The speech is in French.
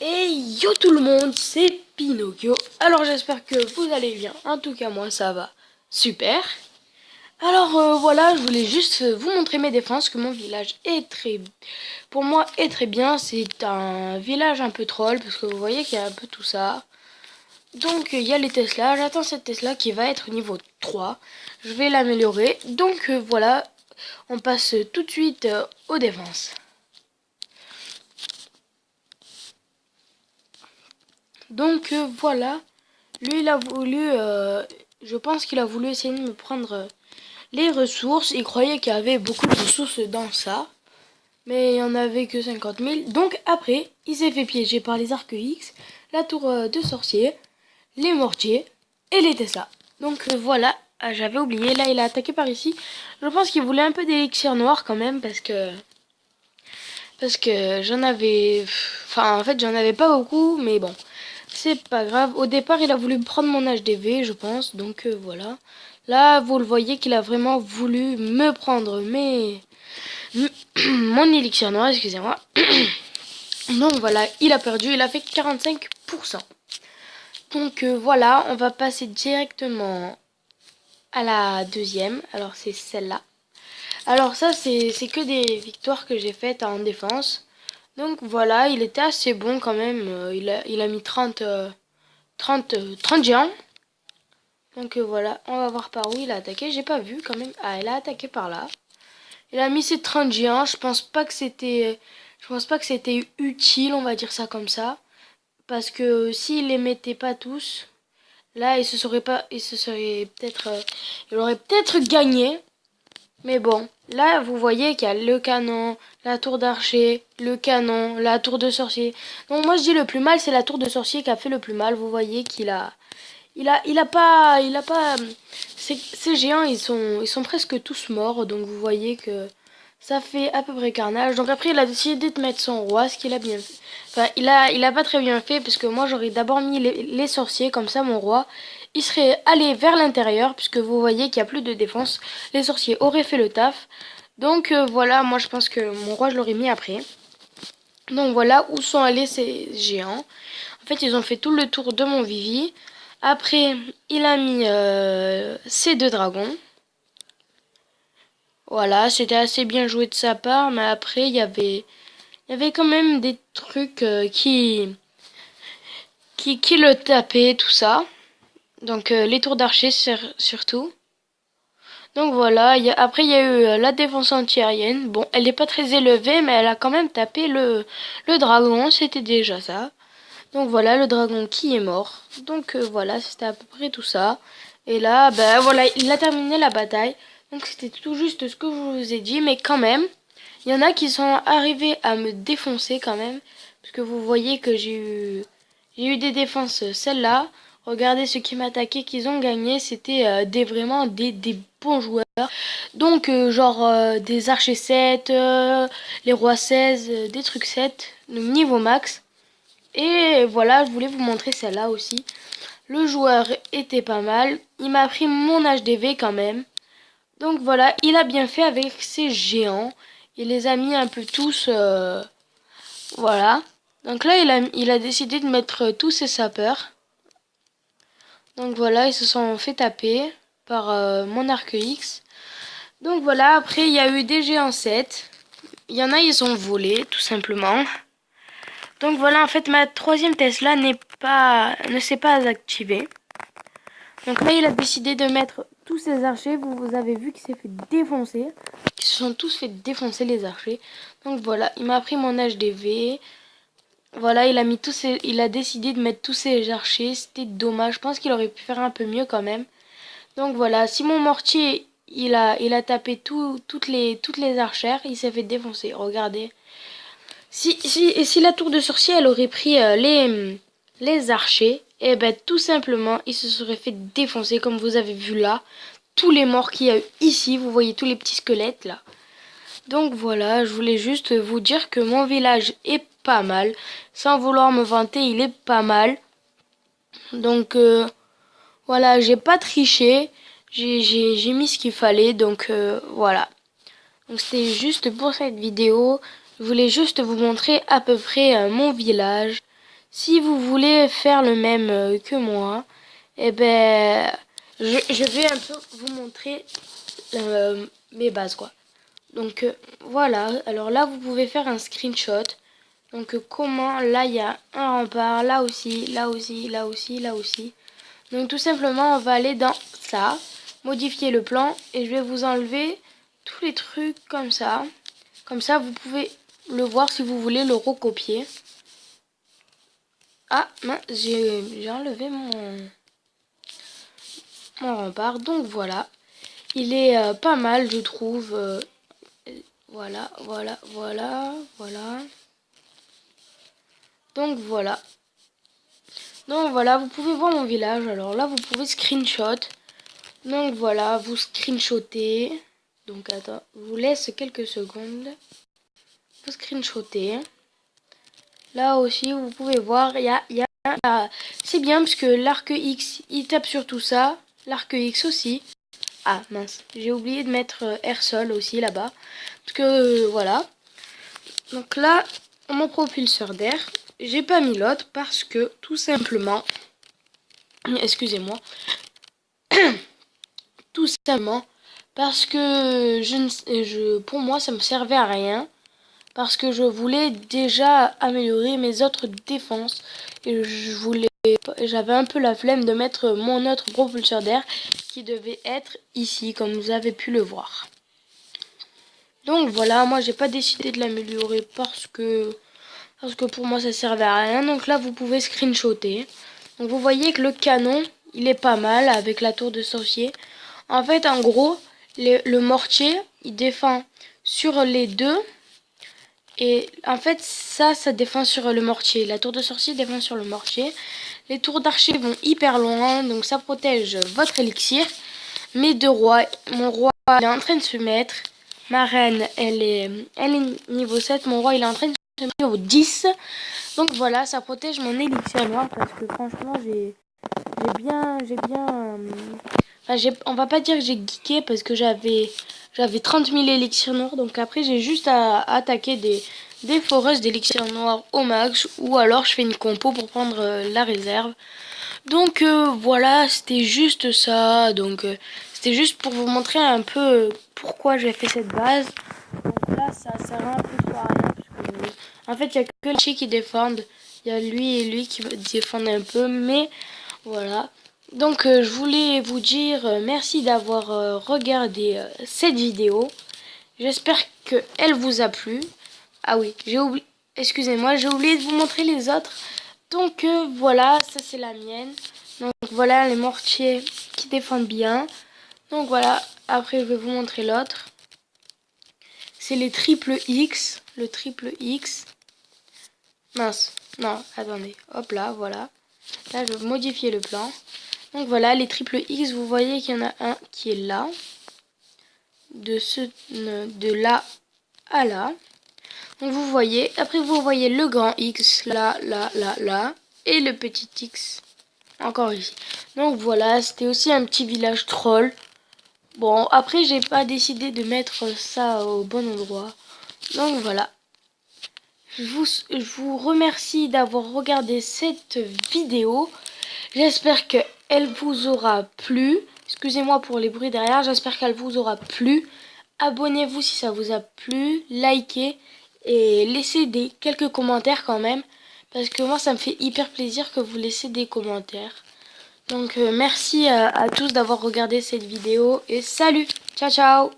Et yo tout le monde, c'est Pinocchio. Alors j'espère que vous allez bien. En tout cas moi ça va super. Alors voilà, je voulais juste vous montrer mes défenses, que mon village est pour moi est très bien. C'est un village un peu troll parce que vous voyez qu'il y a un peu tout ça. Donc il y a les Tesla, j'attends cette Tesla qui va être niveau 3. Je vais l'améliorer. Donc voilà, on passe tout de suite aux défenses. Donc voilà, lui il a voulu, je pense qu'il a voulu essayer de me prendre les ressources. Il croyait qu'il y avait beaucoup de ressources dans ça, mais il n'y en avait que 50 000. Donc après, il s'est fait piéger par les arcs X, la tour de sorcier, les mortiers et les Tesla. Donc voilà, j'avais oublié, là il a attaqué par ici. Je pense qu'il voulait un peu d'élixir noir quand même parce que j'en avais, enfin en fait j'en avais pas beaucoup, mais bon. C'est pas grave. Au départ, il a voulu prendre mon HDV, je pense. Donc voilà. Là, vous le voyez qu'il a vraiment voulu me prendre mon élixir noir, excusez-moi. Donc voilà, il a perdu. Il a fait 45%. Donc voilà, on va passer directement à la deuxième. Alors c'est celle-là. Alors ça, c'est que des victoires que j'ai faites en défense. Donc voilà, il était assez bon quand même. Il a mis 30 géants. Donc voilà, on va voir par où il a attaqué. J'ai pas vu quand même. Ah, il a attaqué par là. Il a mis ses 30 géants. Je pense pas que c'était utile, on va dire ça comme ça. Parce que s'il les mettait pas tous, là, il aurait peut-être gagné. Mais bon, là, vous voyez qu'il y a le canon, la tour d'archer, le canon, la tour de sorcier. Donc moi, je dis le plus mal, c'est la tour de sorcier qui a fait le plus mal. Vous voyez qu'il a, il a pas. Ces géants, ils sont presque tous morts, donc vous voyez que ça fait à peu près carnage. Donc après, il a décidé de mettre son roi, ce qu'il a bien fait. Enfin, il a pas très bien fait, parce que moi, j'aurais d'abord mis les sorciers, comme ça, mon roi, il serait allé vers l'intérieur, puisque vous voyez qu'il y a plus de défense. Les sorciers auraient fait le taf. Donc voilà, moi, je pense que mon roi, je l'aurais mis après. Donc voilà où sont allés ces géants. En fait, ils ont fait tout le tour de mon Vivi. Après, il a mis ces deux dragons. Voilà, c'était assez bien joué de sa part, mais après, il y avait quand même des trucs qui le tapaient, tout ça. Donc, les tours d'archer surtout. Donc voilà, après il y a eu la défense antiaérienne. Bon, elle n'est pas très élevée, mais elle a quand même tapé le dragon, c'était déjà ça. Donc voilà, le dragon qui est mort. Donc voilà, c'était à peu près tout ça. Et là, ben voilà, il a terminé la bataille. Donc c'était tout juste ce que je vous ai dit, mais quand même, il y en a qui sont arrivés à me défoncer quand même. Parce que vous voyez que j'ai eu des défenses, celle-là. Regardez ceux qui m'attaquaient, qu'ils ont gagné. C'était vraiment des bons joueurs. Donc genre des archers 7, les rois 16, des trucs 7, niveau max. Et voilà, je voulais vous montrer celle-là aussi. Le joueur était pas mal. Il m'a pris mon HDV quand même. Donc voilà, il a bien fait avec ses géants. Il les a mis un peu tous. Voilà. Donc là, il a décidé de mettre tous ses sapeurs. Donc voilà, ils se sont fait taper par mon arc X. Donc voilà, après, il y a eu des géants 7. Il y en a, ils ont volé, tout simplement. Donc voilà, en fait, ma troisième Tesla ne s'est pas activée. Donc là, il a décidé de mettre tous ses archers. Vous avez vu qu'il s'est fait défoncer. Ils se sont tous fait défoncer, les archers. Donc voilà, il m'a pris mon HDV. Voilà, il a décidé de mettre tous ses archers. C'était dommage. Je pense qu'il aurait pu faire un peu mieux quand même. Donc voilà, si mon mortier, il a tapé toutes les archères, il s'est fait défoncer. Regardez. Si la tour de sorcier, elle aurait pris les archers, et ben tout simplement, ils se seraient fait défoncer, comme vous avez vu là. Tous les morts qu'il y a eu ici, vous voyez tous les petits squelettes là. Donc voilà, je voulais juste vous dire que mon village est pas mal. Sans vouloir me vanter, il est pas mal. Donc voilà, j'ai pas triché. J'ai mis ce qu'il fallait, donc voilà. Donc c'était juste pour cette vidéo. Je voulais juste vous montrer à peu près mon village. Si vous voulez faire le même que moi, eh ben, je vais un peu vous montrer mes bases, quoi. Donc voilà, alors là vous pouvez faire un screenshot. Donc comment, là il y a un rempart, là aussi, là aussi, là aussi, là aussi. Donc tout simplement on va aller dans ça, modifier le plan et je vais vous enlever tous les trucs comme ça. Comme ça vous pouvez le voir si vous voulez le recopier. Ah mince, j'ai enlevé mon rempart, donc voilà. Il est pas mal je trouve. Voilà, voilà, voilà, voilà. Donc voilà. Donc voilà, vous pouvez voir mon village. Alors là, vous pouvez screenshot. Donc voilà, vous screenshotez. Donc attends, je vous laisse quelques secondes. Vous screenshotez. Là aussi, vous pouvez voir, c'est bien parce que l'arc X, il tape sur tout ça. L'arc X aussi. Ah mince, j'ai oublié de mettre air sol aussi là-bas. Parce que voilà. Donc là, mon propulseur d'air, j'ai pas mis l'autre parce que tout simplement, excusez-moi, tout simplement parce que pour moi ça me servait à rien parce que je voulais déjà améliorer mes autres défenses et j'avais un peu la flemme de mettre mon autre propulseur d'air qui devait être ici comme vous avez pu le voir. Donc voilà, moi j'ai pas décidé de l'améliorer parce que pour moi ça servait à rien. Donc là vous pouvez screenshotter. Donc vous voyez que le canon il est pas mal avec la tour de sorcier. En fait en gros le mortier il défend sur les deux. Et en fait ça défend sur le mortier. La tour de sorcier défend sur le mortier. Les tours d'archer vont hyper loin. Donc ça protège votre élixir. Mes deux rois. Mon roi il est en train de se mettre. Ma reine elle est niveau 7. Mon roi il est en train de se mettre au 10. Donc voilà, ça protège mon élixir noir parce que franchement, on va pas dire que j'ai geeké parce que j'avais 30 000 élixirs noirs. Donc après, j'ai juste à attaquer des foreuses d'élixirs noirs au max ou alors je fais une compo pour prendre la réserve. Donc voilà, c'était juste ça. Donc c'était juste pour vous montrer un peu pourquoi j'ai fait cette base. Donc là, ça sert un peu à rien parce que en fait, il y a que les qui défendent. Il y a lui et lui qui défendent un peu, mais voilà. Donc je voulais vous dire merci d'avoir regardé cette vidéo. J'espère qu'elle vous a plu. Ah oui, j'ai oublié. Excusez-moi, j'ai oublié de vous montrer les autres. Donc voilà, ça c'est la mienne. Donc voilà les mortiers qui défendent bien. Donc voilà, après je vais vous montrer l'autre. C'est les triple X. Le triple X. Mince, non, attendez. Hop là, voilà. Là, je vais modifier le plan. Donc voilà, les triple X, vous voyez qu'il y en a un qui est là. De là à là. Donc vous voyez, après vous voyez le grand X, là, là, là, là. Et le petit X, encore ici. Donc voilà, c'était aussi un petit village troll. Bon, après j'ai pas décidé de mettre ça au bon endroit. Donc voilà. Je vous remercie d'avoir regardé cette vidéo. J'espère qu'elle vous aura plu. Excusez-moi pour les bruits derrière. J'espère qu'elle vous aura plu. Abonnez-vous si ça vous a plu. Likez et laissez quelques commentaires quand même. Parce que moi, ça me fait hyper plaisir que vous laissez des commentaires. Donc, merci à tous d'avoir regardé cette vidéo. Et salut! Ciao, ciao!